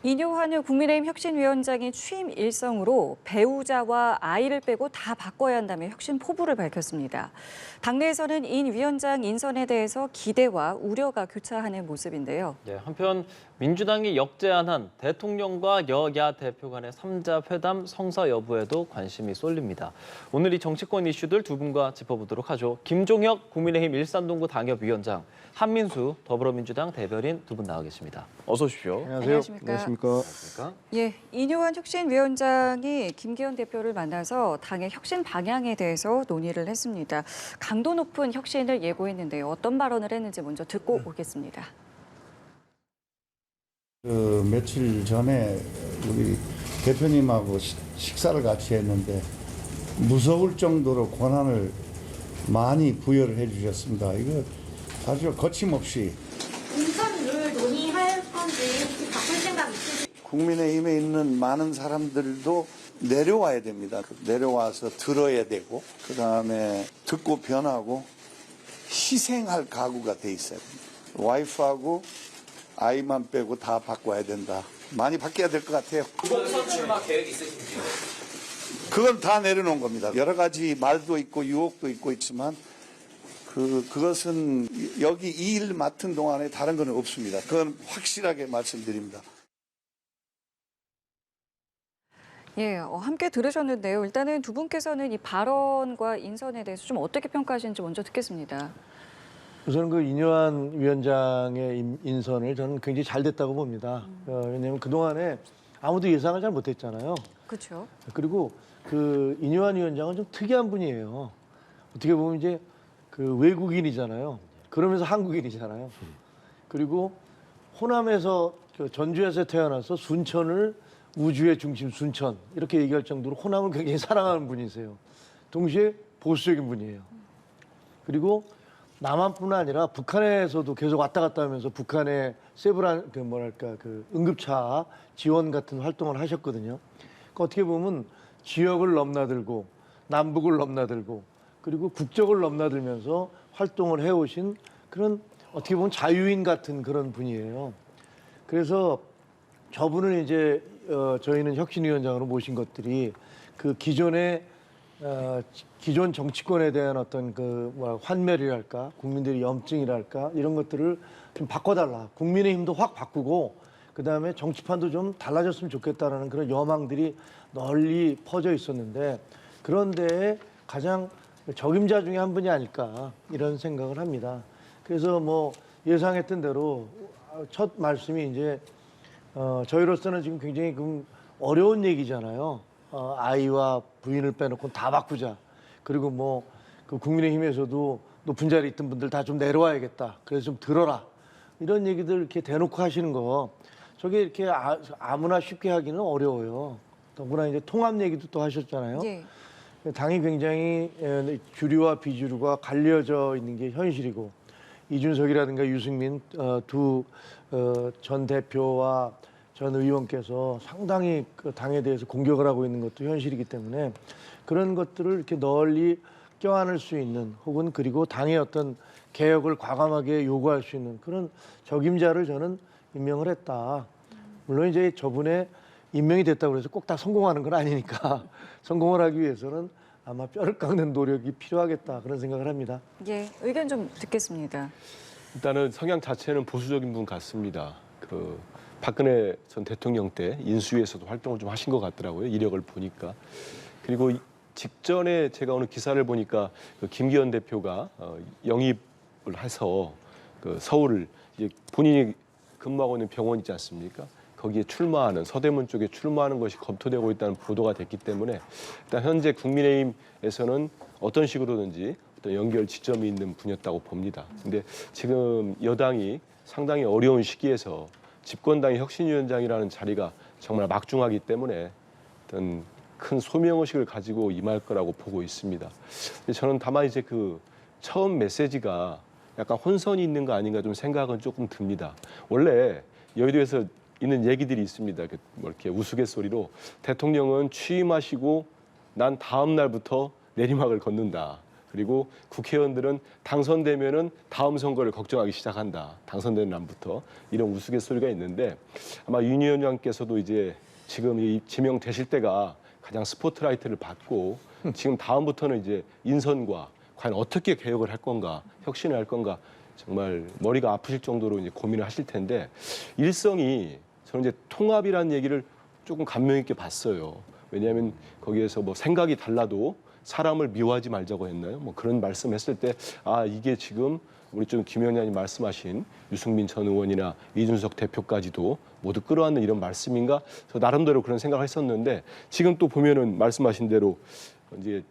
인효환 국민의힘 혁신위원장이 취임 일성으로 배우자와 아이를 빼고 다 바꿔야 한다며 혁신 포부를 밝혔습니다. 당내에서는 인 위원장 인선에 대해서 기대와 우려가 교차하는 모습인데요. 네, 한편 민주당이 역제안한 대통령과 여야 대표 간의 3자 회담 성사 여부에도 관심이 쏠립니다. 오늘 이 정치권 이슈들 두 분과 짚어보도록 하죠. 김종혁 국민의힘 일산동구 당협위원장, 한민수 더불어민주당 대변인 두 분 나와 계십니다. 어서 오십시오. 안녕하십니까. 안녕하십니까? 예, 인효환 혁신위원장이 김기현 대표를 만나서 당의 혁신 방향에 대해서 논의를 했습니다. 강도 높은 혁신을 예고했는데요. 어떤 발언을 했는지 먼저 듣고 오겠습니다. 며칠 전에 우리 대표님하고 식사를 같이 했는데 무서울 정도로 권한을 많이 부여를 해주셨습니다. 이거 사실 거침없이 인선을 논의할 건지 혹시 바꿀 생각 있으세요? 국민의힘에 있는 많은 사람들도 내려와야 됩니다. 내려와서 들어야 되고 그 다음에 듣고 변하고 희생할 각오가 돼 있어요. 와이프하고 아이만 빼고 다 바꿔야 된다. 많이 바뀌어야 될 것 같아요. 후보선 출마 계획 있으신지요? 그건 다 내려놓은 겁니다. 여러 가지 말도 있고 유혹도 있고 있지만 그것은 여기 이 일 맡은 동안에 다른 건 없습니다. 그건 확실하게 말씀드립니다. 예, 함께 들으셨는데요. 일단은 두 분께서는 이 발언과 인선에 대해서 좀 어떻게 평가하시는지 먼저 듣겠습니다. 우선 그 인효환 위원장의 인선을 저는 굉장히 잘 됐다고 봅니다. 왜냐하면 그동안에 아무도 예상을 잘 못했잖아요. 그렇죠. 그리고 그 인효환 위원장은 좀 특이한 분이에요. 어떻게 보면 이제 그 외국인이잖아요. 그러면서 한국인이잖아요. 그리고 호남에서 전주에서 태어나서 순천을 우주의 중심 순천 이렇게 얘기할 정도로 호남을 굉장히 사랑하는 분이세요. 동시에 보수적인 분이에요. 그리고 남한뿐 아니라 북한에서도 계속 왔다 갔다 하면서 북한의 세브란 그 응급차 지원 같은 활동을 하셨거든요. 그러니까 어떻게 보면 지역을 넘나들고 남북을 넘나들고 그리고 국적을 넘나들면서 활동을 해오신 그런 어떻게 보면 자유인 같은 그런 분이에요. 그래서 저분을 이제 저희는 혁신위원장으로 모신 것들이 그 기존의 기존 정치권에 대한 어떤 환멸이랄까 국민들의 염증이랄까 이런 것들을 좀 바꿔달라. 국민의힘도 확 바꾸고 그다음에 정치판도 좀 달라졌으면 좋겠다라는 그런 여망들이 널리 퍼져 있었는데 그런데 가장 적임자 중에 한 분이 아닐까 이런 생각을 합니다. 그래서 뭐 예상했던 대로 첫 말씀이 이제 저희로서는 지금 굉장히 어려운 얘기잖아요. 아이와 부인을 빼놓고 다 바꾸자. 그리고 뭐 그 국민의힘에서도 높은 자리에 있던 분들 다 좀 내려와야겠다. 그래서 좀 들어라. 이런 얘기들 이렇게 대놓고 하시는 거 저게 이렇게 아무나 쉽게 하기는 어려워요. 더구나 이제 통합 얘기도 또 하셨잖아요. 예. 당이 굉장히 주류와 비주류가 갈려져 있는 게 현실이고 이준석이라든가 유승민 두 전 대표와 전 의원께서 상당히 그 당에 대해서 공격을 하고 있는 것도 현실이기 때문에 그런 것들을 이렇게 널리 껴안을 수 있는 혹은 그리고 당의 어떤 개혁을 과감하게 요구할 수 있는 그런 적임자를 저는 임명을 했다. 물론 이제 저분의 임명이 됐다고 해서 꼭 다 성공하는 건 아니니까 성공을 하기 위해서는 아마 뼈를 깎는 노력이 필요하겠다 그런 생각을 합니다. 예, 의견 좀 듣겠습니다. 일단은 성향 자체는 보수적인 분 같습니다. 그 박근혜 전 대통령 때 인수위에서도 활동을 좀 하신 것 같더라고요. 이력을 보니까. 그리고 직전에 제가 오늘 기사를 보니까 그 김기현 대표가 영입을 해서 그 서울을 이제 본인이 근무하고 있는 병원 있지 않습니까? 거기에 출마하는 서대문 쪽에 출마하는 것이 검토되고 있다는 보도가 됐기 때문에 일단 현재 국민의힘에서는 어떤 식으로든지 어떤 연결 지점이 있는 분이었다고 봅니다. 근데 지금 여당이 상당히 어려운 시기에서 집권당의 혁신위원장이라는 자리가 정말 막중하기 때문에 어떤 큰 소명의식을 가지고 임할 거라고 보고 있습니다. 근데 저는 다만 이제 그 처음 메시지가 약간 혼선이 있는 거 아닌가 좀 생각은 조금 듭니다. 원래 여의도에서 있는 얘기들이 있습니다. 뭐 이렇게 우스갯소리로 대통령은 취임하시고 난 다음 날부터 내리막을 걷는다. 그리고 국회의원들은 당선되면은 다음 선거를 걱정하기 시작한다. 당선되는 날부터 이런 우스갯소리가 있는데 아마 윤 위원장께서도 이제 지금 이 지명되실 때가 가장 스포트라이트를 받고 지금 다음부터는 이제 인선과 과연 어떻게 개혁을 할 건가, 혁신을 할 건가 정말 머리가 아프실 정도로 이제 고민을 하실 텐데 일성이 저는 이제 통합이라는 얘기를 조금 감명 있게 봤어요. 왜냐하면 거기에서 뭐 생각이 달라도 사람을 미워하지 말자고 했나요? 뭐 그런 말씀했을 때 아 이게 지금 우리 좀 김 의원님 말씀하신 유승민 전 의원이나 이준석 대표까지도 모두 끌어안는 이런 말씀인가? 저 나름대로 그런 생각을 했었는데 지금 또 보면은 말씀하신 대로 이제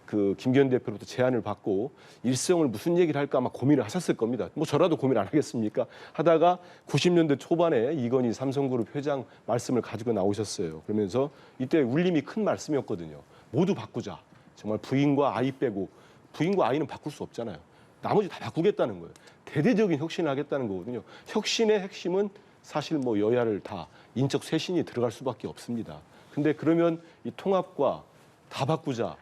그 김기현 대표로부터 제안을 받고 일성을 무슨 얘기를 할까 아마 고민을 하셨을 겁니다. 뭐 저라도 고민 안 하겠습니까? 하다가 90년대 초반에 이건희 삼성그룹 회장 말씀을 가지고 나오셨어요. 그러면서 이때 울림이 큰 말씀이었거든요. 모두 바꾸자. 정말 부인과 아이 빼고 부인과 아이는 바꿀 수 없잖아요. 나머지 다 바꾸겠다는 거예요. 대대적인 혁신을 하겠다는 거거든요. 혁신의 핵심은 사실 뭐 여야를 다 인적 쇄신이 들어갈 수밖에 없습니다. 근데 그러면 이 통합과 다 바꾸자.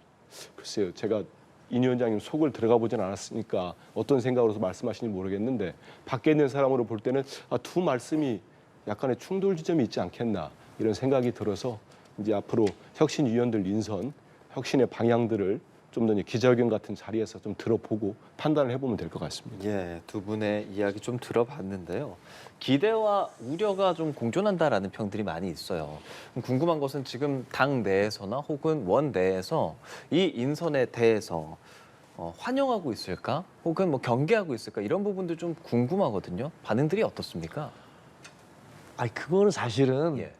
글쎄요, 제가 인 위원장님 속을 들어가 보진 않았으니까 어떤 생각으로서 말씀하시는지 모르겠는데 밖에 있는 사람으로 볼 때는 두 말씀이 약간의 충돌 지점이 있지 않겠나 이런 생각이 들어서 이제 앞으로 혁신위원들 인선, 혁신의 방향들을 좀 더 기자회견 같은 자리에서 좀 들어보고 판단을 해보면 될 것 같습니다. 예, 두 분의 이야기 좀 들어봤는데요. 기대와 우려가 좀 공존한다라는 평들이 많이 있어요. 궁금한 것은 지금 당 내에서나 혹은 원 내에서 이 인선에 대해서 환영하고 있을까? 혹은 뭐 경계하고 있을까? 이런 부분도 좀 궁금하거든요. 반응들이 어떻습니까? 아니 그거는 사실은 예.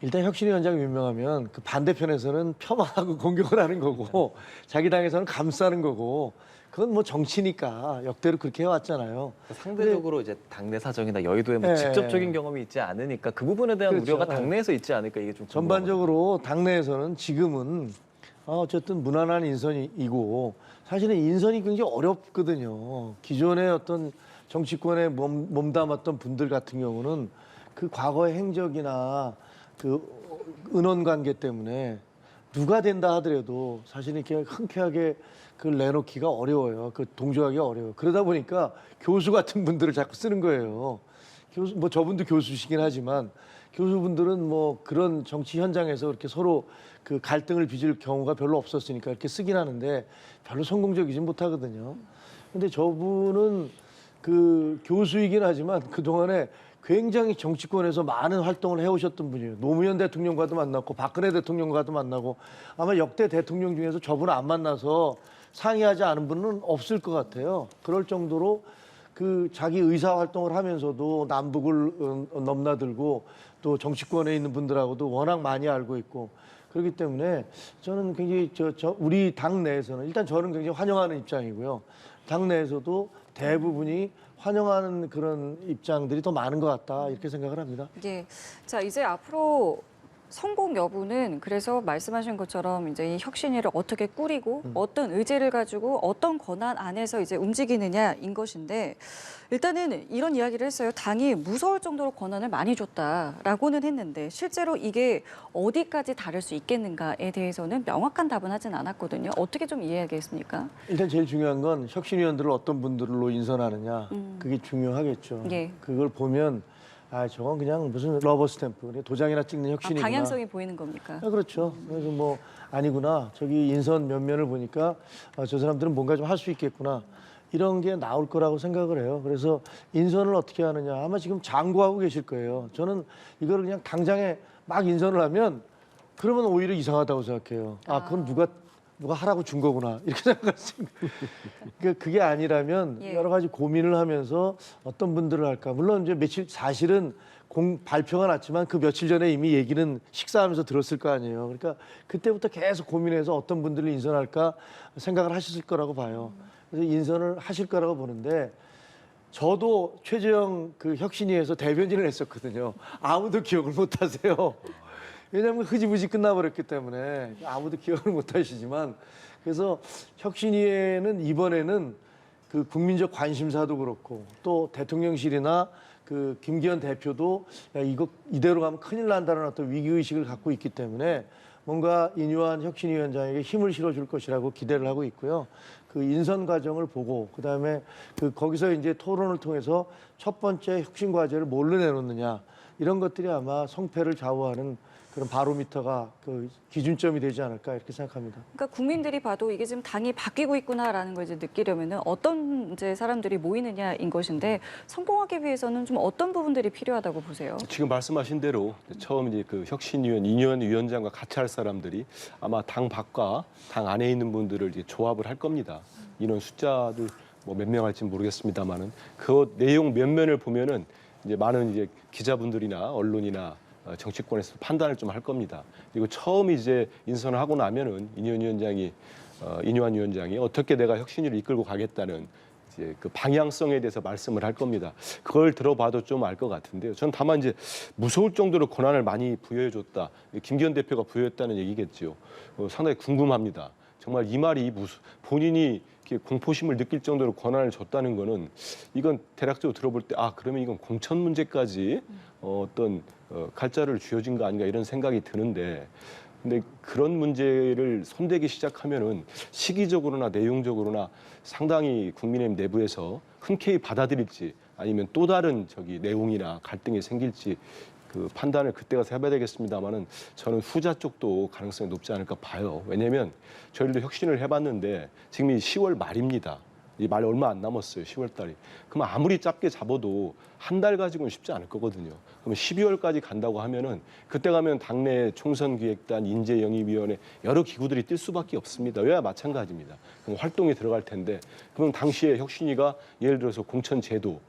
일단 혁신위원장이 유명하면 그 반대편에서는 폄하하고 공격을 하는 거고 자기 당에서는 감싸는 거고 그건 뭐 정치니까 역대로 그렇게 해왔잖아요. 상대적으로 이제 당내 사정이나 여의도에 뭐 예. 직접적인 경험이 있지 않으니까 그 부분에 대한 그렇죠. 우려가 당내에서 있지 않을까 이게 좀 궁금하거든요. 전반적으로 당내에서는 지금은 어쨌든 무난한 인선이고 사실은 인선이 굉장히 어렵거든요. 기존의 어떤 정치권에 몸담았던 분들 같은 경우는 그 과거의 행적이나 그 은원 관계 때문에 누가 된다 하더라도 사실은 이렇게 흔쾌하게 그걸 내놓기가 어려워요. 그 동조하기가 어려워요. 그러다 보니까 교수 같은 분들을 자꾸 쓰는 거예요. 교수, 뭐 저분도 교수시긴 하지만 교수분들은 뭐 그런 정치 현장에서 이렇게 서로 그 갈등을 빚을 경우가 별로 없었으니까 이렇게 쓰긴 하는데 별로 성공적이지 못하거든요. 근데 저분은 그 교수이긴 하지만 그동안에 굉장히 정치권에서 많은 활동을 해오셨던 분이에요. 노무현 대통령과도 만났고 박근혜 대통령과도 만나고 아마 역대 대통령 중에서 저분을 안 만나서 상의하지 않은 분은 없을 것 같아요. 그럴 정도로 그 자기 의사 활동을 하면서도 남북을 넘나들고 또 정치권에 있는 분들하고도 워낙 많이 알고 있고 그렇기 때문에 저는 굉장히 우리 당 내에서는 일단 저는 굉장히 환영하는 입장이고요. 당 내에서도 대부분이 환영하는 그런 입장들이 더 많은 것 같다 이렇게 생각을 합니다. 예. 자, 이제 앞으로 성공 여부는 그래서 말씀하신 것처럼 이제 이 혁신위를 어떻게 꾸리고 어떤 의제를 가지고 어떤 권한 안에서 이제 움직이느냐인 것인데 일단은 이런 이야기를 했어요. 당이 무서울 정도로 권한을 많이 줬다라고는 했는데 실제로 이게 어디까지 다를 수 있겠는가에 대해서는 명확한 답은 하진 않았거든요. 어떻게 좀 이해하겠습니까? 일단 제일 중요한 건 혁신위원들을 어떤 분들로 인선하느냐 그게 중요하겠죠. 예. 그걸 보면 저건 그냥 무슨 러버 스탬프 그냥 도장이나 찍는 혁신이구나. 방향성이 보이는 겁니까? 그렇죠. 그래서 뭐 아니구나. 저기 인선 면면을 보니까 저 사람들은 뭔가 좀 할 수 있겠구나. 이런 게 나올 거라고 생각을 해요. 그래서 인선을 어떻게 하느냐. 아마 지금 장고하고 계실 거예요. 저는 이거를 그냥 당장에 막 인선을 하면 그러면 오히려 이상하다고 생각해요. 그건 누가 하라고 준 거구나. 이렇게 생각할 수 있는. 그러니까 그게 아니라면 예. 여러 가지 고민을 하면서 어떤 분들을 할까. 물론 이제 며칠 사실은 발표가 났지만 그 며칠 전에 이미 얘기는 식사하면서 들었을 거 아니에요. 그러니까 그때부터 계속 고민해서 어떤 분들을 인선할까 생각을 하셨을 거라고 봐요. 그래서 인선을 하실 거라고 보는데 저도 최재형 그 혁신위에서 대변인을 했었거든요. 아무도 기억을 못 하세요. 왜냐하면 흐지부지 끝나버렸기 때문에 아무도 기억을 못 하시지만 그래서 혁신위에는 이번에는 그 국민적 관심사도 그렇고 또 대통령실이나 그 김기현 대표도 이거 이대로 가면 큰일 난다는 어떤 위기의식을 갖고 있기 때문에 뭔가 인유한 혁신위원장에게 힘을 실어줄 것이라고 기대를 하고 있고요. 그 인선 과정을 보고 그다음에 거기서 이제 토론을 통해서 첫 번째 혁신 과제를 뭘로 내놓느냐 이런 것들이 아마 성패를 좌우하는 그런 바로미터가 그 기준점이 되지 않을까 이렇게 생각합니다. 그러니까 국민들이 봐도 이게 지금 당이 바뀌고 있구나라는 걸 이제 느끼려면은 어떤 이제 사람들이 모이느냐인 것인데 성공하기 위해서는 좀 어떤 부분들이 필요하다고 보세요? 지금 말씀하신 대로 처음 이제 그 혁신위원 인유한 위원장과 같이 할 사람들이 아마 당 밖과 당 안에 있는 분들을 이제 조합을 할 겁니다. 인원 숫자들 뭐 몇 명 할지는 모르겠습니다만은 그 내용 몇 면을 보면은 이제 많은 이제 기자분들이나 언론이나 정치권에서 판단을 좀 할 겁니다. 그리고 처음 이제 인선을 하고 나면은 인유한 위원장이 어떻게 내가 혁신위를 이끌고 가겠다는 이제 그 방향성에 대해서 말씀을 할 겁니다. 그걸 들어봐도 좀 알 것 같은데요. 저는 다만 이제 무서울 정도로 권한을 많이 부여해줬다. 김기현 대표가 부여했다는 얘기겠죠. 상당히 궁금합니다. 정말 이 말이 본인이 이렇게 공포심을 느낄 정도로 권한을 줬다는 거는 이건 대략적으로 들어볼 때 그러면 이건 공천 문제까지 어떤 갈자를 쥐어진 거 아닌가 이런 생각이 드는데 근데 그런 문제를 손대기 시작하면은 시기적으로나 내용적으로나 상당히 국민의힘 내부에서 흔쾌히 받아들일지 아니면 또 다른 내용이나 갈등이 생길지 그 판단을 그때 가서 해봐야 되겠습니다만은 저는 후자 쪽도 가능성이 높지 않을까 봐요. 왜냐하면 저희들도 혁신을 해봤는데 지금이 10월 말입니다. 이 말 얼마 안 남았어요. 10월 달이. 그럼 아무리 짧게 잡아도 한 달 가지고는 쉽지 않을 거거든요. 그럼 12월까지 간다고 하면은 그때 가면 당내 총선기획단, 인재영입위원회 여러 기구들이 뛸 수밖에 없습니다. 왜야 마찬가지입니다. 그럼 활동에 들어갈 텐데 그럼 당시에 혁신위가 예를 들어서 공천제도,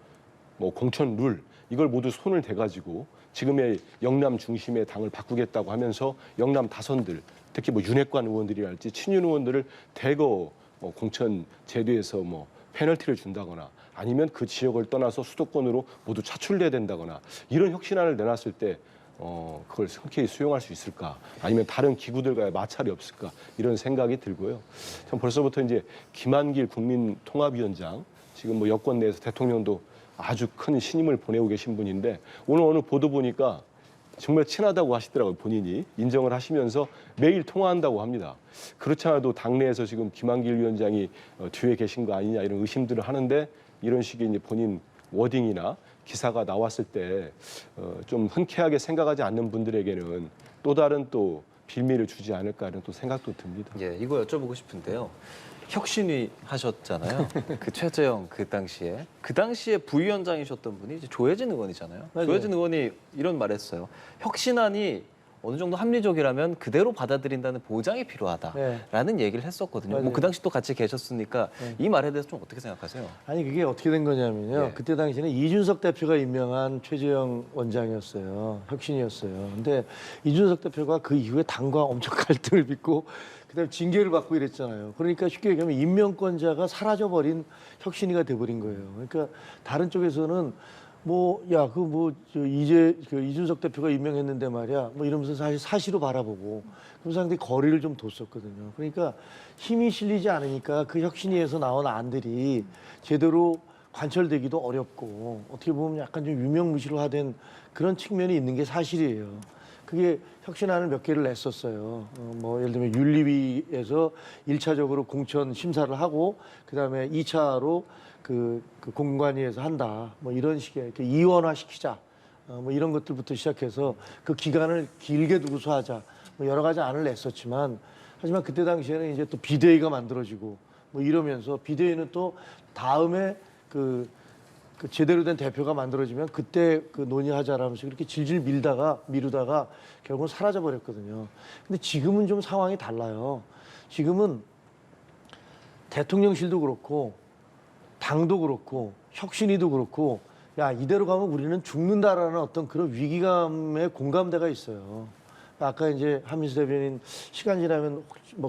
뭐 공천룰 이걸 모두 손을 대가지고 지금의 영남 중심의 당을 바꾸겠다고 하면서 영남 다선들 특히 뭐 윤핵관 의원들이랄지 친윤 의원들을 대거 공천 제도에서 페널티를 준다거나 아니면 그 지역을 떠나서 수도권으로 모두 차출돼야 된다거나 이런 혁신안을 내놨을 때 그걸 흔쾌히 수용할 수 있을까? 아니면 다른 기구들과의 마찰이 없을까? 이런 생각이 들고요. 전 벌써부터 이제 김한길 국민통합위원장 지금 여권 내에서 대통령도 아주 큰 신임을 보내고 계신 분인데 오늘 어느 보도 보니까 정말 친하다고 하시더라고요. 본인이 인정을 하시면서 매일 통화한다고 합니다. 그렇지 않아도 당내에서 지금 김한길 위원장이 뒤에 계신 거 아니냐 이런 의심들을 하는데 이런 식의 이제 본인 워딩이나 기사가 나왔을 때 좀 흔쾌하게 생각하지 않는 분들에게는 또 다른 또 빌미를 주지 않을까 이런 또 생각도 듭니다. 예, 이거 여쭤보고 싶은데요. 혁신위 하셨잖아요. 그 최재형 그 당시에 부위원장이셨던 분이 이제 조혜진 의원이잖아요. 맞아요. 조혜진 의원이 이런 말했어요. 혁신안이 어느 정도 합리적이라면 그대로 받아들인다는 보장이 필요하다라는 얘기를 했었거든요. 맞아요. 뭐 그 당시 또 같이 계셨으니까 이 말에 대해서 좀 어떻게 생각하세요? 아니 그게 어떻게 된 거냐면요. 예. 그때 당시에는 이준석 대표가 임명한 최재형 원장이었어요. 혁신이었어요. 근데 이준석 대표가 그 이후에 당과 엄청 갈등을 빚고 그다음에 징계를 받고 이랬잖아요. 그러니까 쉽게 얘기하면 임명권자가 사라져버린 혁신이가 돼버린 거예요. 그러니까 다른 쪽에서는 이준석 대표가 임명했는데 말이야 이러면서 사실로 바라보고 그런 상당히 거리를 좀 뒀었거든요. 그러니까 힘이 실리지 않으니까 그 혁신위에서 나온 안들이 제대로 관철되기도 어렵고 어떻게 보면 약간 좀 유명무실화된 그런 측면이 있는 게 사실이에요. 그게 혁신안을 몇 개를 냈었어요. 예를 들면 윤리위에서 1차적으로 공천 심사를 하고 그다음에 2차로 그 공관위에서 한다. 이런 식의 이원화 시키자. 이런 것들부터 시작해서 그 기간을 길게 두고서 하자. 여러 가지 안을 냈었지만 하지만 그때 당시에는 이제 또 비대위가 만들어지고 이러면서 비대위는 또 다음에 그 제대로 된 대표가 만들어지면 그때 논의하자라면서 그렇게 질질 미루다가 결국은 사라져 버렸거든요. 근데 지금은 좀 상황이 달라요. 지금은 대통령실도 그렇고 당도 그렇고 혁신위도 그렇고 이대로 가면 우리는 죽는다라는 어떤 그런 위기감의 공감대가 있어요. 아까 이제 한민수 대변인 시간 지나면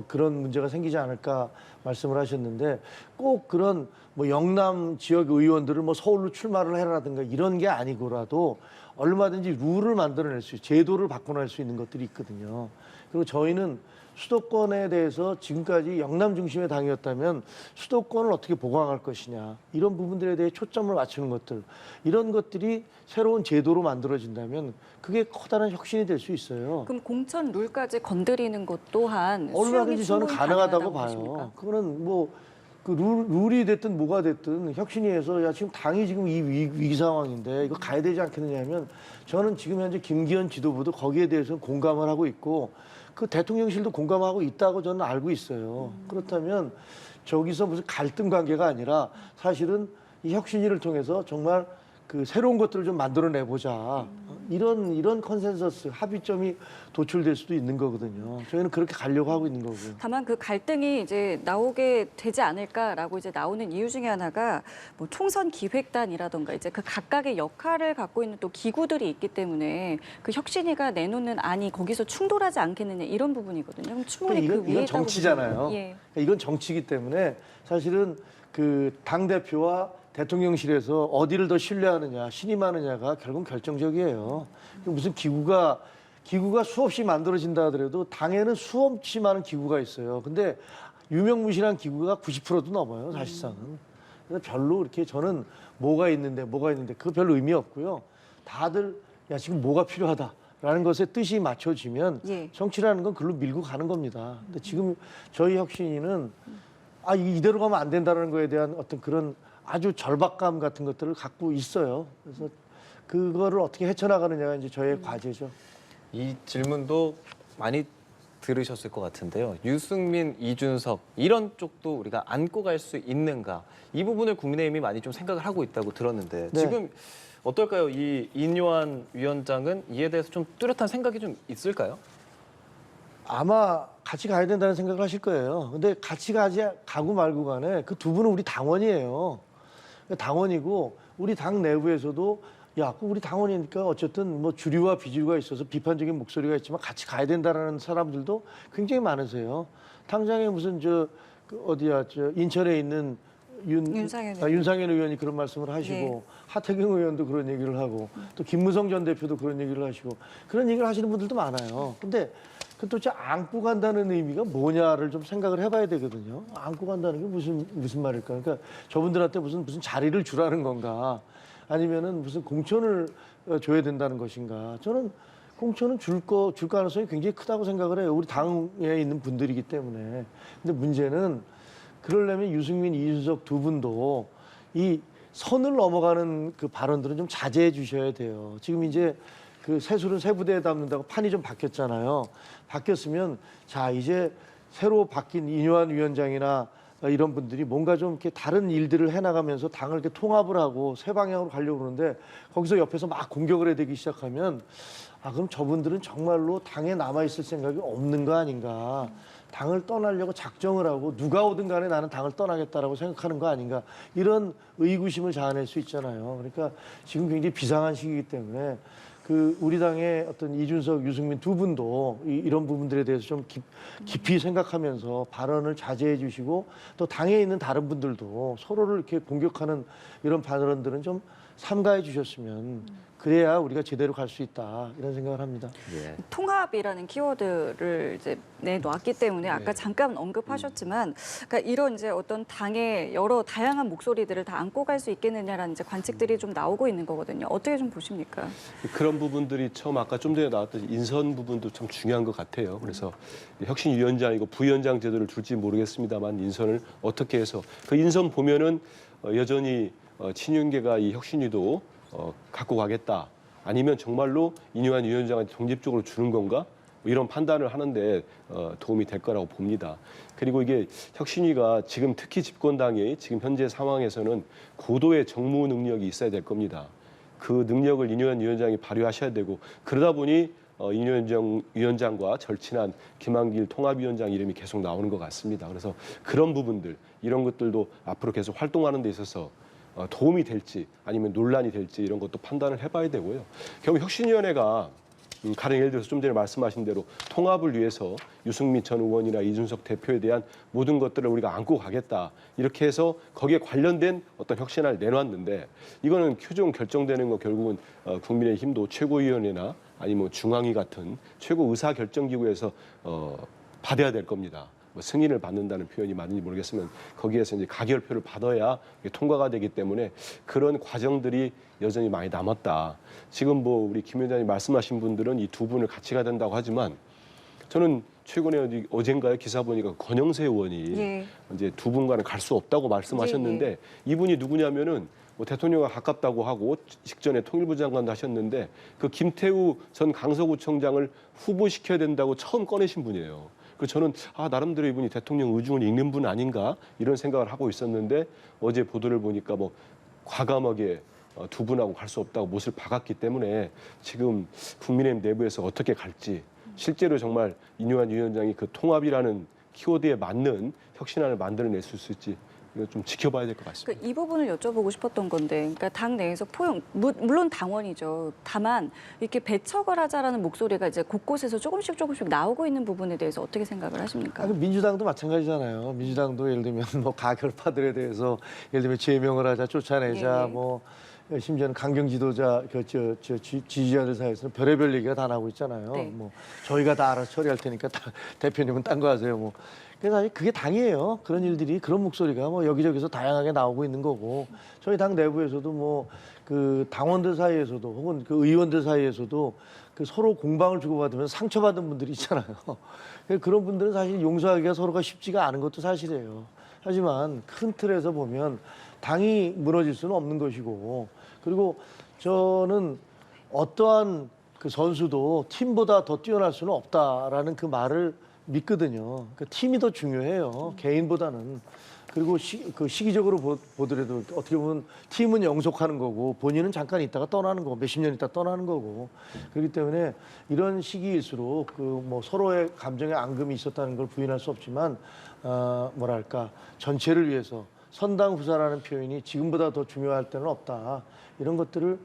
그런 문제가 생기지 않을까 말씀을 하셨는데 꼭 그런 영남 지역 의원들을 서울로 출마를 해라든가 이런 게 아니고라도 얼마든지 룰을 만들어낼 수 있고 제도를 바꿔낼 수 있는 것들이 있거든요. 그리고 저희는 수도권에 대해서 지금까지 영남 중심의 당이었다면 수도권을 어떻게 보강할 것이냐 이런 부분들에 대해 초점을 맞추는 것들 이런 것들이 새로운 제도로 만들어진다면 그게 커다란 혁신이 될 수 있어요. 그럼 공천 룰까지 건드리는 것 또한 얼마든지 저는 수용이 가능하다고 가능하다고 봐요. 보십니까? 그거는 뭐 그 룰이 됐든 뭐가 됐든 혁신위에서 야 지금 당이 지금 이 위기 상황인데 이거 가야 되지 않겠느냐 하면 저는 지금 현재 김기현 지도부도 거기에 대해서 공감을 하고 있고 그 대통령실도 공감하고 있다고 저는 알고 있어요. 그렇다면 저기서 무슨 갈등 관계가 아니라 사실은 이 혁신위를 통해서 정말 그 새로운 것들을 좀 만들어내보자. 이런 컨센서스 합의점이 도출될 수도 있는 거거든요. 저희는 그렇게 가려고 하고 있는 거고요. 다만 그 갈등이 이제 나오게 되지 않을까라고 이제 나오는 이유 중에 하나가 뭐 총선 기획단이라던가 이제 그 각각의 역할을 갖고 있는 또 기구들이 있기 때문에 그 혁신위가 내놓는 안이 거기서 충돌하지 않겠느냐 이런 부분이거든요. 그럼 충분히 그 위에 이건 있다고 정치잖아요. 보시면, 예. 이건 정치이기 때문에 사실은 그 당대표와 대통령실에서 어디를 더 신뢰하느냐, 신임하느냐가 결국 결정적이에요. 무슨 기구가 수없이 만들어진다 하더라도 당에는 수없이 많은 기구가 있어요. 근데 유명무실한 기구가 90%도 넘어요, 사실상은. 그래서 별로 이렇게 저는 뭐가 있는데 그거 별로 의미 없고요. 다들 야 지금 뭐가 필요하다라는 것에 뜻이 맞춰지면 예. 정치라는 건 글로 밀고 가는 겁니다. 근데 지금 저희 혁신위는 이대로 가면 안 된다는 거에 대한 어떤 그런 아주 절박감 같은 것들을 갖고 있어요. 그래서 그거를 어떻게 헤쳐나가느냐가 이제 저의 과제죠. 이 질문도 많이 들으셨을 것 같은데요. 유승민, 이준석 이런 쪽도 우리가 안고 갈 수 있는가? 이 부분을 국민의힘이 많이 좀 생각을 하고 있다고 들었는데 네. 지금 어떨까요? 이 인요한 위원장은 이에 대해서 좀 뚜렷한 생각이 좀 있을까요? 아마 같이 가야 된다는 생각을 하실 거예요. 근데 같이 가고 말고 간에 그 두 분은 우리 당원이에요. 당원이고 우리 당 내부에서도 우리 당원이니까 어쨌든 뭐 주류와 비주류가 있어서 비판적인 목소리가 있지만 같이 가야 된다는 사람들도 굉장히 많으세요. 당장에 무슨 인천에 있는 윤상현 의원이 그런 말씀을 하시고 네. 하태경 의원도 그런 얘기를 하고 또 김무성 전 대표도 그런 얘기를 하시고 그런 얘기를 하시는 분들도 많아요. 근데 그 도대체 안고 간다는 의미가 뭐냐를 좀 생각을 해봐야 되거든요. 안고 간다는 게 무슨 말일까? 그러니까 저분들한테 무슨 자리를 주라는 건가? 아니면은 무슨 공천을 줘야 된다는 것인가? 저는 공천은 줄 가능성이 굉장히 크다고 생각을 해요. 우리 당에 있는 분들이기 때문에. 근데 문제는 그러려면 유승민, 이준석 두 분도 이 선을 넘어가는 그 발언들은 좀 자제해 주셔야 돼요. 지금 이제 그 새술은 새 부대에 담는다고 판이 좀 바뀌었잖아요. 바뀌었으면 자 이제 새로 바뀐 인요한 위원장이나 이런 분들이 뭔가 좀 이렇게 다른 일들을 해나가면서 당을 이렇게 통합을 하고 새 방향으로 가려고 그러는데 거기서 옆에서 막 공격을 해대기 시작하면 그럼 저분들은 정말로 당에 남아있을 생각이 없는 거 아닌가. 당을 떠나려고 작정을 하고 누가 오든 간에 나는 당을 떠나겠다라고 생각하는 거 아닌가. 이런 의구심을 자아낼 수 있잖아요. 그러니까 지금 굉장히 비상한 시기이기 때문에 그 우리 당의 어떤 이준석, 유승민 두 분도 이런 부분들에 대해서 좀 깊이 생각하면서 발언을 자제해 주시고 또 당에 있는 다른 분들도 서로를 이렇게 공격하는 이런 발언들은 좀 삼가해 주셨으면 그래야 우리가 제대로 갈 수 있다 이런 생각을 합니다. 예. 통합이라는 키워드를 이제 내놓았기 때문에 아까 잠깐 언급하셨지만 그러니까 이런 이제 어떤 당의 여러 다양한 목소리들을 다 안고 갈 수 있겠느냐라는 이제 관측들이 좀 나오고 있는 거거든요. 어떻게 좀 보십니까? 그런 부분들이 처음 아까 좀 전에 나왔던 인선 부분도 참 중요한 것 같아요. 그래서 혁신위원장이고 부위원장 제도를 줄지 모르겠습니다만 인선을 어떻게 해서 그 인선 보면은 여전히 친윤계가 이 혁신위도 갖고 가겠다. 아니면 정말로 인요한 위원장한테 독립적으로 주는 건가? 이런 판단을 하는데 도움이 될 거라고 봅니다. 그리고 이게 혁신위가 지금 특히 집권당이 지금 현재 상황에서는 고도의 정무 능력이 있어야 될 겁니다. 그 능력을 인요한 위원장이 발휘하셔야 되고 그러다 보니 인요한 위원장과 절친한 김한길 통합위원장 이름이 계속 나오는 것 같습니다. 그래서 그런 부분들, 이런 것들도 앞으로 계속 활동하는 데 있어서 도움이 될지 아니면 논란이 될지 이런 것도 판단을 해봐야 되고요. 결국 혁신위원회가 가령 예를 들어서 좀 전에 말씀하신 대로 통합을 위해서 유승민 전 의원이나 이준석 대표에 대한 모든 것들을 우리가 안고 가겠다. 이렇게 해서 거기에 관련된 어떤 혁신안을 내놨는데 이거는 최종 결정되는 거 결국은 국민의힘도 최고위원회나 아니면 중앙위 같은 최고 의사결정기구에서 받아야 될 겁니다. 뭐 승인을 받는다는 표현이 맞는지 모르겠으면 거기에서 이제 가결표를 받아야 이게 통과가 되기 때문에 그런 과정들이 여전히 많이 남았다. 지금 뭐 우리 김 위원장님 말씀하신 분들은 이 두 분을 같이 가야 된다고 하지만 저는 최근에 어젠가에 기사 보니까 권영세 의원이 예. 이제 두 분과는 갈 수 없다고 말씀하셨는데 이분이 누구냐면은 뭐 대통령과 가깝다고 하고 직전에 통일부 장관도 하셨는데 그 김태우 전 강서구청장을 후보시켜야 된다고 처음 꺼내신 분이에요. 그래서 저는 나름대로 이분이 대통령 의중을 읽는 분 아닌가 이런 생각을 하고 있었는데 어제 보도를 보니까 뭐 과감하게 두 분하고 갈 수 없다고 못을 박았기 때문에 지금 국민의힘 내부에서 어떻게 갈지 실제로 정말 인요한 위원장이 그 통합이라는 키워드에 맞는 혁신안을 만들어낼 수 있을지 이거 좀 지켜봐야 될 것 같습니다. 그러니까 이 부분을 여쭤보고 싶었던 건데, 그러니까 당 내에서 포용, 물론 당원이죠. 다만 이렇게 배척을 하자라는 목소리가 이제 곳곳에서 조금씩 나오고 있는 부분에 대해서 어떻게 생각을 하십니까? 민주당도 마찬가지잖아요. 민주당도 예를 들면 뭐 가결파들에 대해서 예를 들면 제명을 하자, 쫓아내자, 예. 뭐 심지어는 강경 지도자 지지자들 사이에서는 별의별 얘기가 다 나오고 있잖아요. 네. 뭐 저희가 다 알아서 처리할 테니까 대표님은 딴 거 하세요. 뭐 그래서 사실 그게 당이에요. 그런 일들이 그런 목소리가 뭐 여기저기서 다양하게 나오고 있는 거고 저희 당 내부에서도 뭐 그 당원들 사이에서도 혹은 그 의원들 사이에서도 그 서로 공방을 주고받으면서 상처받은 분들이 있잖아요. 그런 분들은 사실 용서하기가 서로가 쉽지가 않은 것도 사실이에요. 하지만 큰 틀에서 보면 당이 무너질 수는 없는 것이고 그리고 저는 어떠한 그 선수도 팀보다 더 뛰어날 수는 없다라는 그 말을 믿거든요. 그 팀이 더 중요해요. 개인보다는. 그리고 그 시기적으로 보더라도 어떻게 보면 팀은 영속하는 거고 본인은 잠깐 있다가 떠나는 거고 몇십 년 있다 떠나는 거고 그렇기 때문에 이런 시기일수록 그 뭐 서로의 감정의 앙금이 있었다는 걸 부인할 수 없지만 뭐랄까 전체를 위해서 선당후사라는 표현이 지금보다 더 중요할 때는 없다. 이런 것들을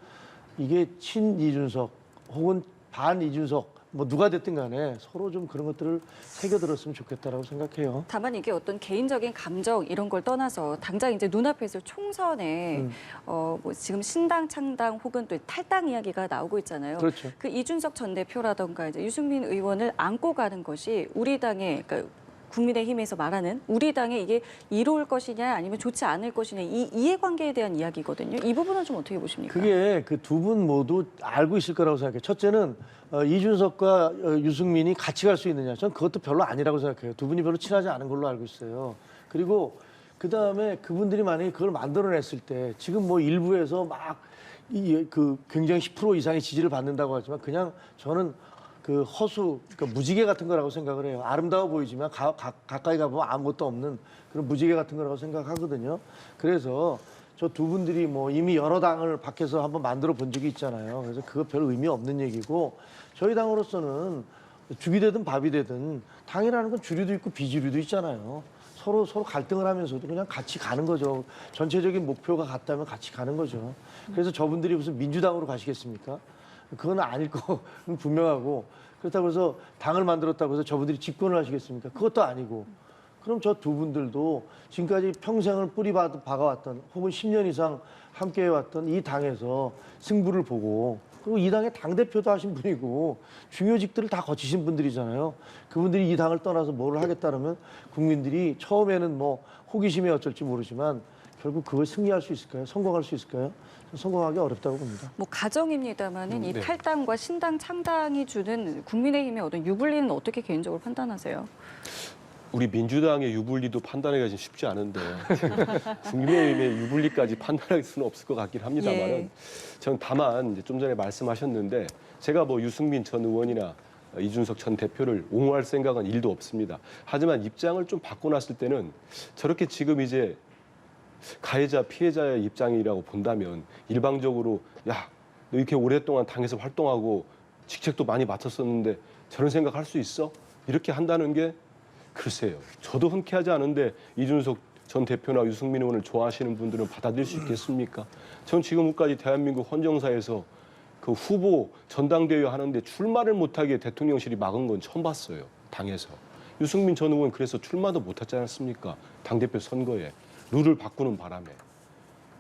이게 친 이준석 혹은 반 이준석 뭐 누가 됐든 간에 서로 좀 그런 것들을 새겨들었으면 좋겠다라고 생각해요. 다만 이게 어떤 개인적인 감정 이런 걸 떠나서 당장 이제 눈앞에서 총선에 뭐 지금 신당 창당 혹은 또 탈당 이야기가 나오고 있잖아요. 그렇죠. 그 이준석 전 대표라던가 이제 유승민 의원을 안고 가는 것이 우리 당의 그러니까 국민의힘에서 말하는 우리 당에 이게 이로울 것이냐 아니면 좋지 않을 것이냐 이 이해관계에 대한 이야기거든요. 이 부분은 좀 어떻게 보십니까? 그게 그 두 분 모두 알고 있을 거라고 생각해요. 첫째는 이준석과 유승민이 같이 갈 수 있느냐. 저는 그것도 별로 아니라고 생각해요. 두 분이 별로 친하지 않은 걸로 알고 있어요. 그리고 그다음에 그분들이 만약에 그걸 만들어냈을 때 지금 뭐 일부에서 막 그 굉장히 10% 이상의 지지를 받는다고 하지만 그냥 저는 그 허수, 그 무지개 같은 거라고 생각을 해요. 아름다워 보이지만 가까이 가보면 아무것도 없는 그런 무지개 같은 거라고 생각하거든요. 그래서 저 두 분들이 뭐 이미 여러 당을 밖에서 한번 만들어 본 적이 있잖아요. 그래서 그거 별 의미 없는 얘기고 저희 당으로서는 죽이 되든 밥이 되든 당이라는 건 주류도 있고 비주류도 있잖아요. 서로 갈등을 하면서도 그냥 같이 가는 거죠. 전체적인 목표가 같다면 같이 가는 거죠. 그래서 저분들이 무슨 민주당으로 가시겠습니까? 그건 아닐 거 분명하고 그렇다고 해서 당을 만들었다고 해서 저분들이 집권을 하시겠습니까? 그것도 아니고 그럼 저 두 분들도 지금까지 평생을 뿌리 박아왔던 혹은 10년 이상 함께해왔던 이 당에서 승부를 보고 그리고 이 당의 당대표도 하신 분이고 중요직들을 다 거치신 분들이잖아요. 그분들이 이 당을 떠나서 뭐를 하겠다면 국민들이 처음에는 뭐 호기심이 어쩔지 모르지만 결국 그걸 승리할 수 있을까요? 성공할 수 있을까요? 성공하기 어렵다고 봅니다. 뭐 가정입니다만은 이 네. 탈당과 신당 창당이 주는 국민의힘의 어떤 유불리는 어떻게 개인적으로 판단하세요? 우리 민주당의 유불리도 판단하기가 좀 쉽지 않은데 국민의힘의 유불리까지 판단할 수는 없을 것 같긴 합니다만은 예. 저는 다만 이제 좀 전에 말씀하셨는데 제가 뭐 유승민 전 의원이나 이준석 전 대표를 옹호할 생각은 일도 없습니다. 하지만 입장을 좀 바꿔놨을 때는 저렇게 지금 이제 가해자 피해자의 입장이라고 본다면 일방적으로 야, 너 이렇게 오랫동안 당에서 활동하고 직책도 많이 맡았었는데 저런 생각할 수 있어? 이렇게 한다는 게 글쎄요. 저도 흔쾌하지 않은데 이준석 전 대표나 유승민 의원을 좋아하시는 분들은 받아들일 수 있겠습니까? 전 지금까지 대한민국 헌정사에서 그 후보 전당대회 하는데 출마를 못하게 대통령실이 막은 건 처음 봤어요. 당에서. 유승민 전 의원 그래서 출마도 못하지 않았습니까? 당대표 선거에. 룰을 바꾸는 바람에.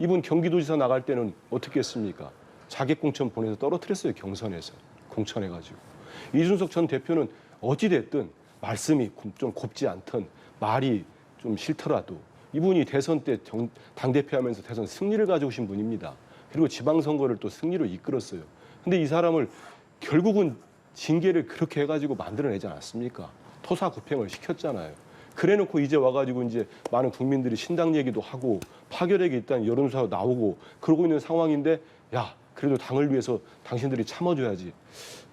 이분 경기도지사 나갈 때는 어떻게 했습니까? 자객공천 보내서 떨어뜨렸어요. 경선에서. 공천해가지고. 이준석 전 대표는 어찌됐든 말씀이 좀 곱지 않던 말이 좀 싫더라도 이분이 대선 때 당대표하면서 대선 승리를 가져오신 분입니다. 그리고 지방선거를 또 승리로 이끌었어요. 근데 이 사람을 결국은 징계를 그렇게 해가지고 만들어내지 않았습니까? 토사구팽을 시켰잖아요. 그래놓고 이제 와가지고 이제 많은 국민들이 신당 얘기도 하고 파결핵이 일단 여론조사 나오고 그러고 있는 상황인데 야 그래도 당을 위해서 당신들이 참아줘야지.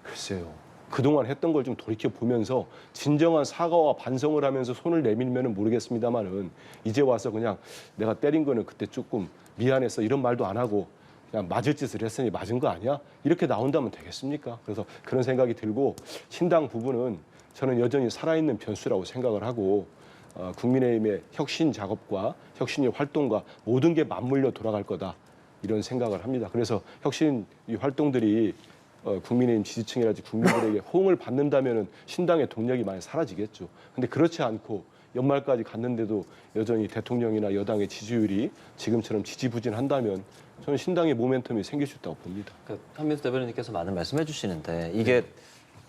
글쎄요. 그동안 했던 걸 좀 돌이켜 보면서 진정한 사과와 반성을 하면서 손을 내밀면은 모르겠습니다만은 이제 와서 그냥 내가 때린 거는 그때 조금 미안해서 이런 말도 안 하고 그냥 맞을 짓을 했으니 맞은 거 아니야? 이렇게 나온다면 되겠습니까? 그래서 그런 생각이 들고 신당 부분은 저는 여전히 살아있는 변수라고 생각을 하고 국민의힘의 혁신 작업과 혁신의 활동과 모든 게 맞물려 돌아갈 거다 이런 생각을 합니다. 그래서 혁신 이 활동들이 국민의힘 지지층이라든지 국민들에게 호응을 받는다면은 신당의 동력이 많이 사라지겠죠. 근데 그렇지 않고 연말까지 갔는데도 여전히 대통령이나 여당의 지지율이 지금처럼 지지부진한다면 저는 신당의 모멘텀이 생길 수 있다고 봅니다. 한민수 대변인께서 많은 말씀해 주시는데 이게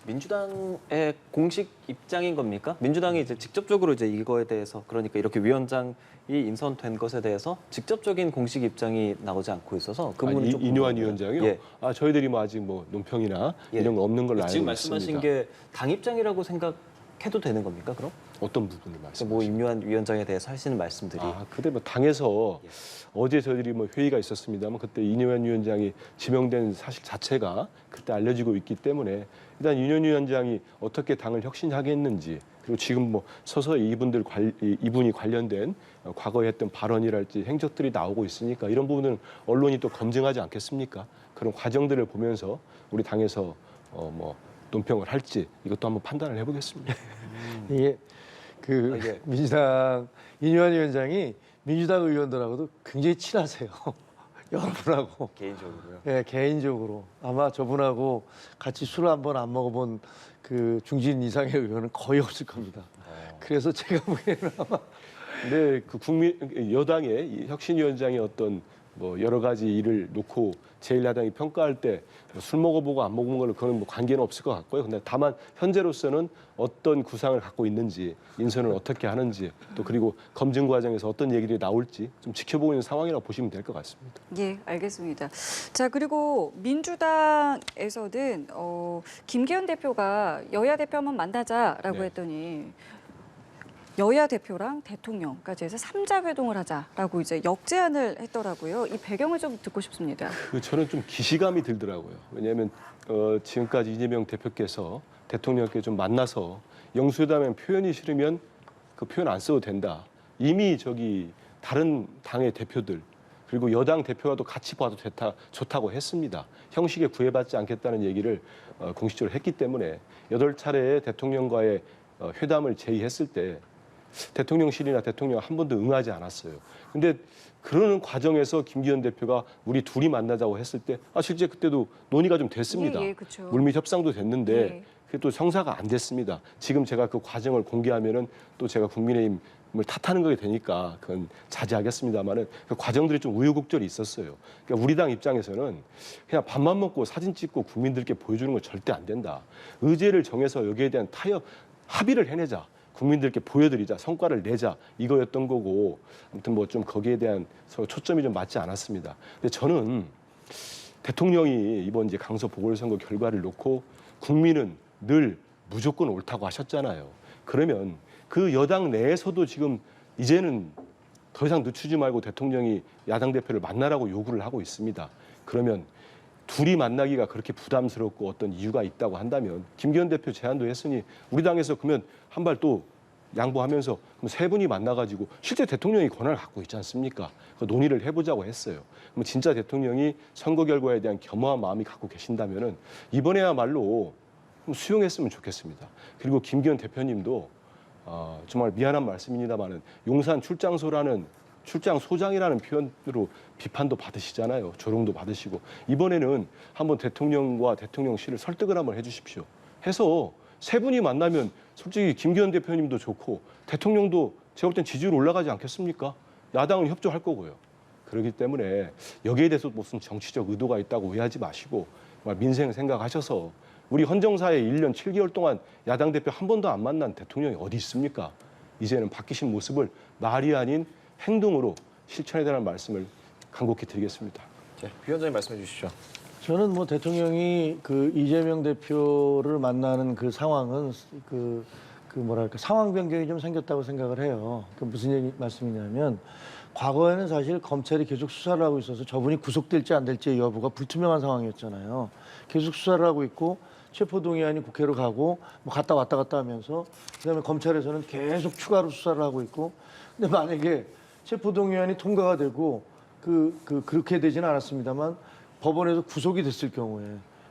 민주당의 공식 입장인 겁니까? 민주당이 이제 직접적으로 이제 이거에 대해서 그러니까 이렇게 위원장이 인선된 것에 대해서 직접적인 공식 입장이 나오지 않고 있어서 그 부분이 좀 이뇨한 궁금해요. 위원장이요? 예. 저희들이 뭐 아직 뭐 논평이나 예. 이런 거 없는 걸로 알고 지금 있습니다. 말씀하신 게 당 입장이라고 생각해도 되는 겁니까? 그럼? 어떤 부분을 말씀? 뭐 임요한 위원장에 대해서 하시는 말씀들이 근데 뭐 당에서 어제 저희들이 뭐 회의가 있었습니다만 그때 이뇨한 위원장이 지명된 사실 자체가 그때 알려지고 있기 때문에 일단 이뇨한 위원장이 어떻게 당을 혁신하겠는지 그리고 지금 뭐 서서히 이분이 관련된 과거에 했던 발언이랄지 행적들이 나오고 있으니까 이런 부분은 언론이 또 검증하지 않겠습니까? 그런 과정들을 보면서 우리 당에서 뭐 논평을 할지 이것도 한번 판단을 해보겠습니다. 이게 민주당 이뇨한 위원장이 민주당 의원들하고도 굉장히 친하세요. 여러분하고. 개인적으로요. 네, 개인적으로. 아마 저분하고 같이 술을 한 번 안 먹어본 그 중진 이상의 의원은 거의 없을 겁니다. 그래서 제가 보기에는 아마 근데 그 여당의 이 혁신위원장의 어떤 뭐 여러 가지 일을 놓고 제1야당이 평가할 때 술 먹어보고 안 먹은 거는 그건 뭐 관계는 없을 것 같고요. 근데 다만 현재로서는 어떤 구상을 갖고 있는지 인선을 어떻게 하는지 또 그리고 검증 과정에서 어떤 얘기들이 나올지 좀 지켜보고 있는 상황이라고 보시면 될 것 같습니다. 예, 알겠습니다. 자, 그리고 민주당에서는 김기현 대표가 여야 대표 한번 만나자라고 네. 했더니 여야 대표랑 대통령까지 해서 3자 회동을 하자라고 이제 역제안을 했더라고요. 이 배경을 좀 듣고 싶습니다. 저는 좀 기시감이 들더라고요. 왜냐하면 지금까지 이재명 대표께서 대통령께 좀 만나서 영수회담에 표현이 싫으면 그 표현 안 써도 된다. 이미 다른 당의 대표들 그리고 여당 대표와도 같이 봐도 좋다고 했습니다. 형식에 구애받지 않겠다는 얘기를 공식적으로 했기 때문에 8차례의 대통령과의 회담을 제의했을 때 대통령실이나 대통령 한 번도 응하지 않았어요. 근데 그러는 과정에서 김기현 대표가 우리 둘이 만나자고 했을 때 실제 그때도 논의가 좀 됐습니다. 예, 그렇죠. 물밑 협상도 됐는데 예. 그게 또 성사가 안 됐습니다. 지금 제가 그 과정을 공개하면은 또 제가 국민의힘을 탓하는 거게 되니까 그건 자제하겠습니다만은 그 과정들이 좀 우여곡절이 있었어요. 그러니까 우리 당 입장에서는 그냥 밥만 먹고 사진 찍고 국민들께 보여주는 건 절대 안 된다. 의제를 정해서 여기에 대한 타협 합의를 해내자. 국민들께 보여드리자, 성과를 내자 이거였던 거고 아무튼 뭐 좀 거기에 대한 초점이 좀 맞지 않았습니다. 근데 저는 대통령이 이번 이제 강서 보궐선거 결과를 놓고 국민은 늘 무조건 옳다고 하셨잖아요. 그러면 그 여당 내에서도 지금 이제는 더 이상 늦추지 말고 대통령이 야당 대표를 만나라고 요구를 하고 있습니다. 그러면 둘이 만나기가 그렇게 부담스럽고 어떤 이유가 있다고 한다면 김기현 대표 제안도 했으니 우리 당에서 그러면 한 발 또 양보하면서 그럼 세 분이 만나가지고 실제 대통령이 권한을 갖고 있지 않습니까? 그 논의를 해보자고 했어요. 그럼 진짜 대통령이 선거 결과에 대한 겸허한 마음이 갖고 계신다면은 이번에야말로 수용했으면 좋겠습니다. 그리고 김기현 대표님도 정말 미안한 말씀입니다만은 용산 출장소장이라는 표현으로 비판도 받으시잖아요. 조롱도 받으시고 이번에는 한번 대통령과 대통령실을 설득을 한번 해주십시오. 해서 세 분이 만나면 솔직히 김기현 대표님도 좋고 대통령도 제가 볼 땐 지지율 올라가지 않겠습니까? 야당은 협조할 거고요. 그렇기 때문에 여기에 대해서 무슨 정치적 의도가 있다고 오해하지 마시고 정말 민생 생각하셔서 우리 헌정사에 1년 7개월 동안 야당 대표 한 번도 안 만난 대통령이 어디 있습니까? 이제는 바뀌신 모습을 말이 아닌 행동으로 실천해야 되는 말씀을 간곡히 드리겠습니다. 네, 위원장님 말씀해 주시죠. 저는 뭐 대통령이 그 이재명 대표를 만나는 그 상황은 그 뭐랄까 상황 변경이 좀 생겼다고 생각을 해요. 그 무슨 말씀이냐면 과거에는 사실 검찰이 계속 수사를 하고 있어서 저분이 구속될지 안 될지의 여부가 불투명한 상황이었잖아요. 계속 수사를 하고 있고 체포동의안이 국회로 가고 뭐 갔다 왔다 하면서 그다음에 검찰에서는 계속 추가로 수사를 하고 있고 근데 만약에 체포동의안이 통과가 되고 그렇게 되지는 않았습니다만 법원에서 구속이 됐을 경우에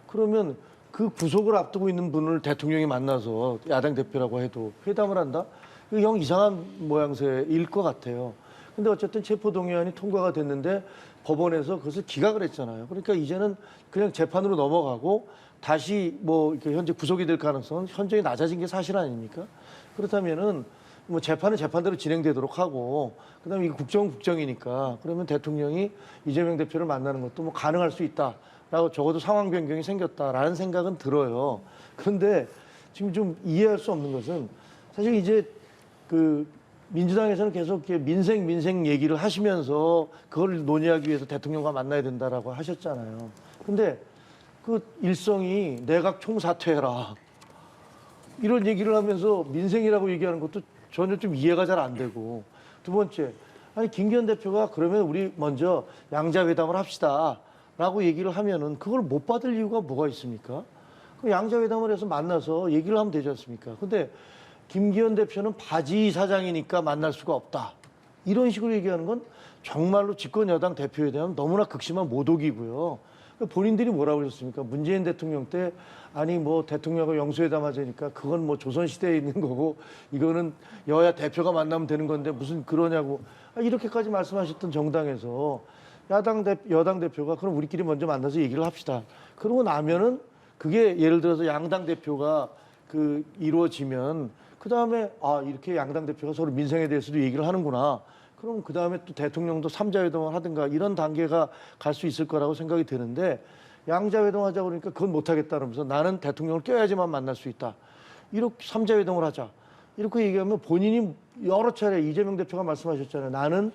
그러면 그 구속을 앞두고 있는 분을 대통령이 만나서 야당 대표라고 해도 회담을 한다? 이거 영 이상한 모양새일 것 같아요. 근데 어쨌든 체포동의안이 통과가 됐는데 법원에서 그것을 기각을 했잖아요. 그러니까 이제는 그냥 재판으로 넘어가고 다시 뭐 이렇게 현재 구속이 될 가능성은 현저히 낮아진 게 사실 아닙니까? 그렇다면은 뭐 재판은 재판대로 진행되도록 하고 그다음에 이게 국정이니까 그러면 대통령이 이재명 대표를 만나는 것도 뭐 가능할 수 있다라고 적어도 상황 변경이 생겼다라는 생각은 들어요. 그런데 지금 좀 이해할 수 없는 것은 사실 이제 그 민주당에서는 계속 이렇게 민생 얘기를 하시면서 그걸 논의하기 위해서 대통령과 만나야 된다라고 하셨잖아요. 근데 그 일성이 내각 총사퇴해라 이런 얘기를 하면서 민생이라고 얘기하는 것도 전혀 좀 이해가 잘 안 되고 두 번째 아니 김기현 대표가 그러면 우리 먼저 양자회담을 합시다라고 얘기를 하면은 그걸 못 받을 이유가 뭐가 있습니까? 그 양자회담을 해서 만나서 얘기를 하면 되지 않습니까? 근데 김기현 대표는 바지 사장이니까 만날 수가 없다. 이런 식으로 얘기하는 건 정말로 집권 여당 대표에 대한 너무나 극심한 모독이고요. 본인들이 뭐라고 하셨습니까? 문재인 대통령 때 아니 뭐 대통령하고 영수회담 하자니까 그건 뭐 조선시대에 있는 거고 이거는 여야 대표가 만나면 되는 건데 무슨 그러냐고 이렇게까지 말씀하셨던 정당에서 여당 대표가 그럼 우리끼리 먼저 만나서 얘기를 합시다. 그러고 나면은 그게 예를 들어서 양당 대표가 그 이루어지면 그 다음에 아 이렇게 양당 대표가 서로 민생에 대해서도 얘기를 하는구나. 그럼 그 다음에 또 대통령도 삼자회동을 하든가 이런 단계가 갈 수 있을 거라고 생각이 드는데 양자회동 하자고 그러니까 그건 못하겠다 그러면서 나는 대통령을 껴야지만 만날 수 있다. 이렇게 삼자회동을 하자. 이렇게 얘기하면 본인이 여러 차례 이재명 대표가 말씀하셨잖아요. 나는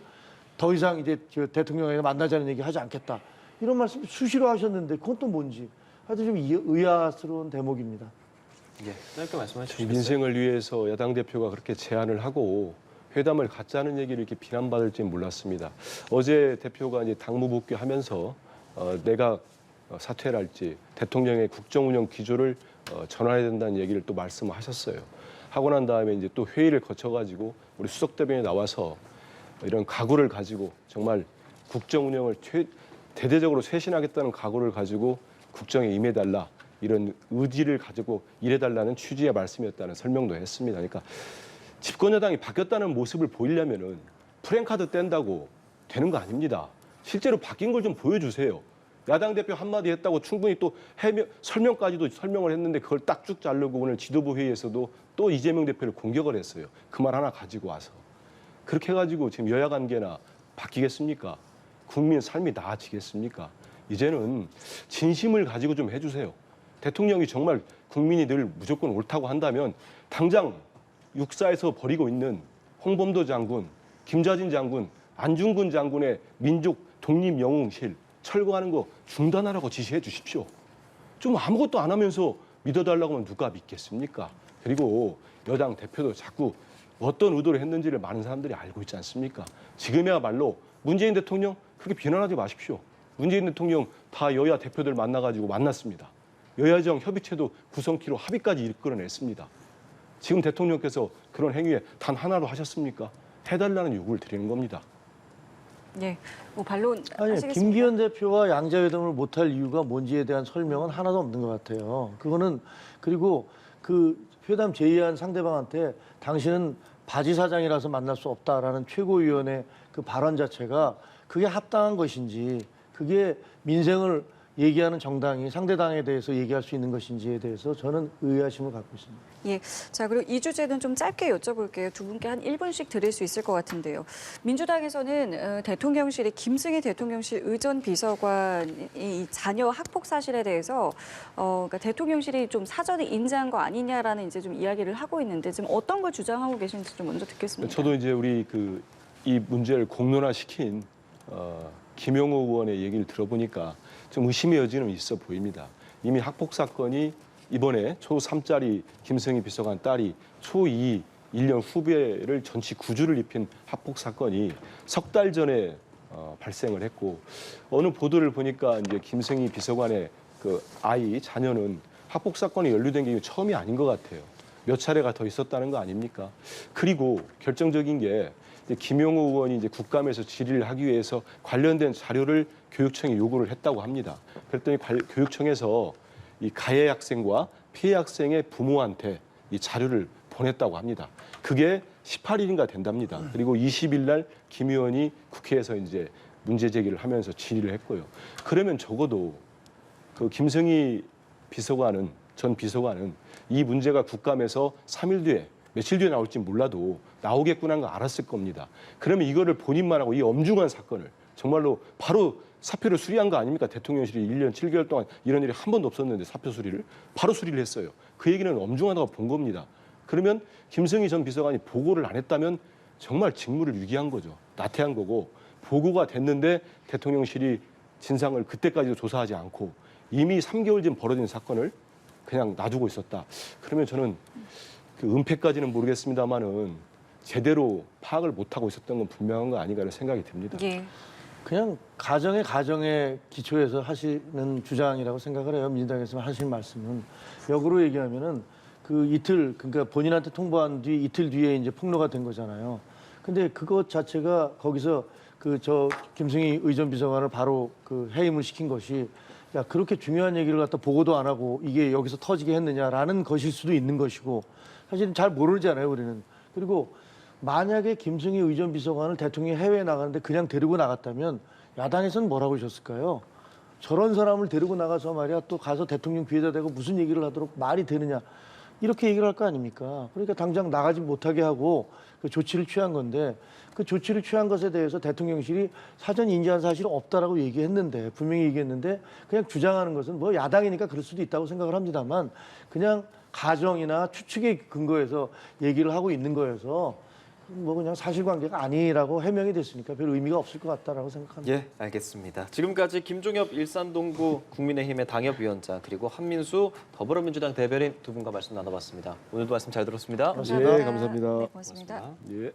더 이상 이제 대통령에게 만나자는 얘기 하지 않겠다. 이런 말씀 수시로 하셨는데 그건 또 뭔지 하여튼 좀 의아스러운 대목입니다. 예, 짧게 말씀해 주시겠어요? 민생을 위해서 야당 대표가 그렇게 제안을 하고 회담을 갖자는 얘기를 이렇게 비난받을지는 몰랐습니다. 어제 대표가 이제 당무 복귀하면서 내가 사퇴를 할지 대통령의 국정운영 기조를 전환해야 된다는 얘기를 또 말씀하셨어요. 하고 난 다음에 이제 또 회의를 거쳐가지고 우리 수석대변인이 나와서 이런 각오를 가지고 정말 국정운영을 대대적으로 쇄신하겠다는 각오를 가지고 국정에 임해달라 이런 의지를 가지고 일해달라는 취지의 말씀이었다는 설명도 했습니다. 그러니까 집권 여당이 바뀌었다는 모습을 보이려면은 프랭카드 뗀다고 되는 거 아닙니다. 실제로 바뀐 걸 좀 보여주세요. 야당 대표 한마디 했다고 충분히 또 설명까지도 설명을 했는데 그걸 딱 쭉 자르고 오늘 지도부 회의에서도 또 이재명 대표를 공격을 했어요. 그 말 하나 가지고 와서. 그렇게 해가지고 지금 여야 관계나 바뀌겠습니까? 국민 삶이 나아지겠습니까? 이제는 진심을 가지고 좀 해주세요. 대통령이 정말 국민이 늘 무조건 옳다고 한다면 당장 육사에서 벌이고 있는 홍범도 장군, 김좌진 장군, 안중근 장군의 민족 독립 영웅실 철거하는 거 중단하라고 지시해 주십시오. 좀 아무것도 안 하면서 믿어달라고 하면 누가 믿겠습니까? 그리고 여당 대표도 자꾸 어떤 의도를 했는지를 많은 사람들이 알고 있지 않습니까? 지금이야말로 문재인 대통령 그렇게 비난하지 마십시오. 문재인 대통령 다 여야 대표들 만나가지고 만났습니다. 여야정 협의체도 구성키로 합의까지 이끌어냈습니다. 지금 대통령께서 그런 행위에 단 하나로 하셨습니까? 해달라는 요구를 드리는 겁니다. 예, 뭐 반론 아니, 하시겠습니까? 김기현 대표와 양자회담을 못할 이유가 뭔지에 대한 설명은 하나도 없는 것 같아요. 그거는 그리고 그 회담 제의한 상대방한테 당신은 바지 사장이라서 만날 수 없다라는 최고위원의 그 발언 자체가 그게 합당한 것인지 그게 민생을 얘기하는 정당이 상대당에 대해서 얘기할 수 있는 것인지에 대해서 저는 의아심을 갖고 있습니다. 예. 자, 그리고 이 주제는 좀 짧게 여쭤볼게요. 두 분께 한 1분씩 드릴 수 있을 것 같은데요. 민주당에서는 대통령실이 김승희 대통령실 의전 비서관이 이 자녀 학폭 사실에 대해서 그러니까 대통령실이 좀 사전에 인지한 거 아니냐라는 이제 좀 이야기를 하고 있는데 지금 어떤 걸 주장하고 계신지 좀 먼저 듣겠습니다. 저도 이제 우리 이 문제를 공론화시킨 김용호 의원의 얘기를 들어보니까 좀 의심의 여지는 있어 보입니다. 이미 학폭 사건이 이번에 초3짜리 김승희 비서관 딸이 초2 1년 후배를 전치 9주를 입힌 학폭 사건이 석 달 전에 발생을 했고 어느 보도를 보니까 이제 김승희 비서관의 그 아이 자녀는 학폭 사건에 연루된 게 처음이 아닌 것 같아요. 몇 차례가 더 있었다는 거 아닙니까? 그리고 결정적인 게 이제 김용호 의원이 이제 국감에서 질의를 하기 위해서 관련된 자료를 교육청에 요구를 했다고 합니다. 그랬더니 교육청에서 이 가해 학생과 피해 학생의 부모한테 이 자료를 보냈다고 합니다. 그게 18일인가 된답니다. 그리고 20일 날 김 의원이 국회에서 이제 문제 제기를 하면서 질의를 했고요. 그러면 적어도 그 김승희 전 비서관은 이 문제가 국감에서 3일 뒤에 며칠 뒤에 나올지 몰라도 나오겠구나 하는 거 알았을 겁니다. 그러면 이거를 본인만 하고 이 엄중한 사건을 정말로 바로 사표를 수리한 거 아닙니까? 대통령실이 1년 7개월 동안 이런 일이 한 번도 없었는데 사표 수리를 바로 수리를 했어요. 그 얘기는 엄중하다고 본 겁니다. 그러면 김승희 전 비서관이 보고를 안 했다면 정말 직무를 유기한 거죠. 나태한 거고 보고가 됐는데 대통령실이 진상을 그때까지도 조사하지 않고 이미 3개월 전 벌어진 사건을 그냥 놔두고 있었다. 그러면 저는 그 은폐까지는 모르겠습니다만은 제대로 파악을 못하고 있었던 건 분명한 거 아닌가 하는 생각이 듭니다. 예. 그냥 가정의 기초에서 하시는 주장이라고 생각을 해요. 민주당에서 하신 말씀은. 역으로 얘기하면은 그러니까 본인한테 통보한 뒤 이틀 뒤에 이제 폭로가 된 거잖아요. 근데 그것 자체가 거기서 김승희 의전 비서관을 바로 해임을 시킨 것이 야, 그렇게 중요한 얘기를 갖다 보고도 안 하고 이게 여기서 터지게 했느냐라는 것일 수도 있는 것이고 사실은 잘 모르잖아요, 우리는. 그리고 만약에 김승희 의전 비서관을 대통령이 해외에 나가는데 그냥 데리고 나갔다면 야당에서는 뭐라고 하셨을까요? 저런 사람을 데리고 나가서 말이야 또 가서 대통령 귀에다 대고 무슨 얘기를 하도록 말이 되느냐 이렇게 얘기를 할 거 아닙니까? 그러니까 당장 나가지 못하게 하고 그 조치를 취한 건데 그 조치를 취한 것에 대해서 대통령실이 사전 인지한 사실은 없다라고 얘기했는데 분명히 얘기했는데 그냥 주장하는 것은 뭐 야당이니까 그럴 수도 있다고 생각을 합니다만 그냥 가정이나 추측에 근거해서 얘기를 하고 있는 거여서 뭐 그냥 사실관계가 아니라고 해명이 됐으니까 별 의미가 없을 것 같다라고 생각합니다. 예, 알겠습니다. 지금까지 김종엽 일산동구 국민의힘의 당협위원장 그리고 한민수 더불어민주당 대변인 두 분과 말씀 나눠봤습니다. 오늘도 말씀 잘 들었습니다. 감사합니다. 예, 감사합니다. 네, 고맙습니다. 예.